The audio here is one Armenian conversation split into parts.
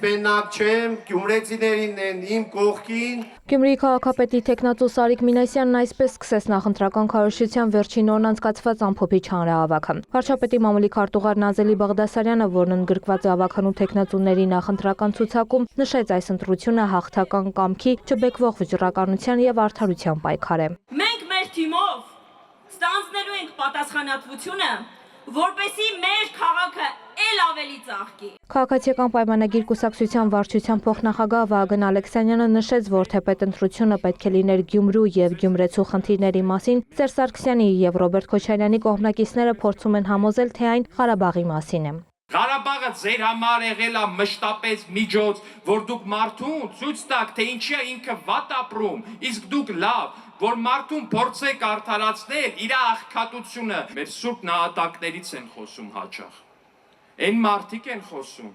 մենակ չեմ, գյումրեցիներին են իմ կողքին։ Գյումրիի քաղաքապետի թեկնածու Սարիկ Մինասյանն այսպես սկսեց նախընտրական քարոզչության վերջին օրն անցկացված ամփոփիչ հանրահավաքը։ Վարչապետի մամուլի քարտուղար Նազելի Բաղդասարյանը, որն ընդգրկված է ավականու թեկնածուների նախընտրական ցուցակում, նշեց այս ընտրությունը հաղթական կամքի, չբեկվող վճռականության եւ արդարության պայքար է։ Մենք մեր թիմով ստանձնելու ենք պատասխանատվությունը, որպեսզի մեր քաղաքը ել ավելի ծաղկի։ Քաղաքացիական պայմանագիր կուսակցության վարչության փոխնախագահ Վահագն Ալեքսանյանը նշեց, որ թեպետ ընտրությունը պետք է լիներ Գյումրու եւ Գյումրեցու խնդիրների մասին, Սերժ Սարգսյանի եւ Ռոբերտ Քոչարյանի կողմնակիցները փորձում են համոզել, թե այն Ղարաբաղի մասին է։ Ղարաբաղը ձեր համար եղել է մշտապես միջոց, որ դուք մարդուն ցույց տաք, թե ինչի է ինքը վատ ապրում, իսկ դուք լավ, որ մարդուն փորձեք արդարացնել իր աղքատությունը։ Մեր սուրբ նահատակներից են խոսում հաճախ։ Այն մարդիկ են խոսում,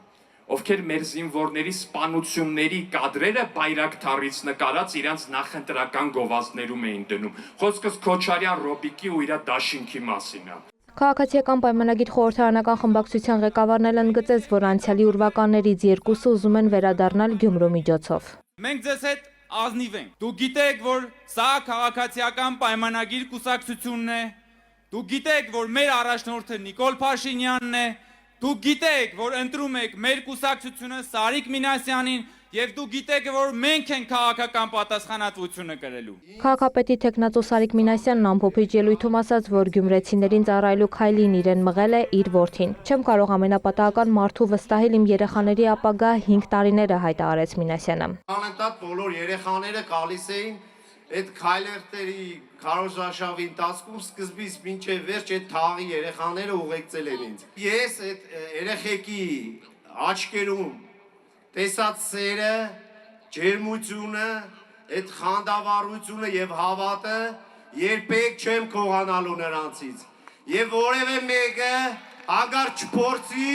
ովքեր մեր զինվորների սպանությունների կադրերը բայրակթարից նկարած իրանց նախընտրական գովազդներում էին դնում։ Խոսքս Քոչարյան Ռոբիկի ու իր դաշինքի մասին է։ Քաղաքացիական պայմանագիր խորհրդարանական խմբակցության ղեկավարն էլ ընդգծեց, որ անցյալի ուրվականներից երկուսը ուզում են վերադառնալ Գյումրու միջոցով։ Մենք ձեզ հետ ազնիվ ենք։ Դուք գիտեք, որ սա քաղաքացիական պայմանագիր կուսակցությունն է։ Դուք գիտեք, որ մեր առաջնորդը Նիկոլ Փաշինյանն է։ Դուք գիտեք, որ ընտրում եք մեր կուսակցությունը Սարիկ Մինասյանին, եւ դուք գիտեք, որ մենք ենք քաղաքական պատասխանատվությունը կրելու։ Քաղաքապետի թեկնածու Սարիկ Մինասյանն ամփոփիչ ելույթում ասաց, որ գյումրեցիներին ծառայելու քայլին իրեն մղել է իր որդին։ Չեմ կարող ամենապատահական մարդու վստահել իմ երեխաների ապագա 5 տարիները, հայտարարեց Մինասյանը։ Անընդհատ բոլոր երեխաները գալիս էին այդ քայլերտերի քարոզարշավի ընթացքում սկզբից մինչև վերջ այդ թաղի երեխաները ուղեկցել են ինձ։ Ես այդ երեխեքի աչքերում տեսած սերը, ջերմությունը, այդ խանդավառությունը եւ հավատը երբեք չեմ քողանալու նրանցից։ Եվ որևէ մեկը ագար չփորձի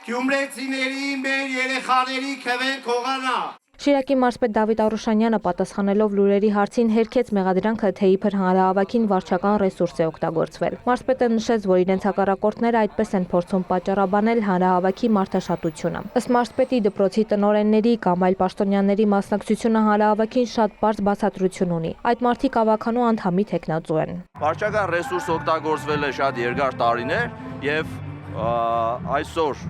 գյումրեցիների մեր երեխաների քվեն քողանա։ Շիրակի մարզպետ Դավիթ Արուշանյանը պատասխանելով լուրերի հարցին հերքեց մեղադրանքը, թե իբր հանրահավաքին վարչական ռեսուրս է օգտագործվել։ Մարզպետը նշեց, որ իրենց հակառակորդները այդպես են փորձում պատճառաբանել հանրահավաքի մարդաշատությունը։ Ըստ մարզպետի, դպրոցի տնօրենների կամ այլ պաշտոնյաների մասնակցությունը հանրահավաքին շատ պարզ բացատրություն ունի։ Այդ մարդիկ ավականու անդամի թեկնածու են։ Վարչական ռեսուրս օգտագործվել է շատ երկար տարիներ եւ այսօր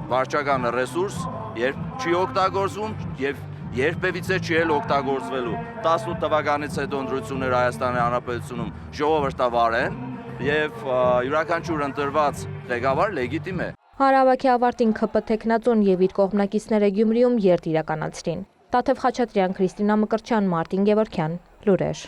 վարչական ռեսուրս երբ չի օգտագործվում եւ երբևիցե չի էլ օգտագործվելու։ 18 թվականից հետո ընտրությունները Հայաստանի Հանրապետությունում ժողովրդավար են եւ յուրաքանչյուր ընտրված ղեկավար լեգիտիմ է։ Հանրահավաքի ավարտին ՔՊ թեկնածուն եւ իր կողմնակիցները Գյումրիում երթ իրականացրին։ Տաթև Խաչատրյան, Քրիստինա Մկրտչյան, Մարտին Գևորգյան, լուրեր։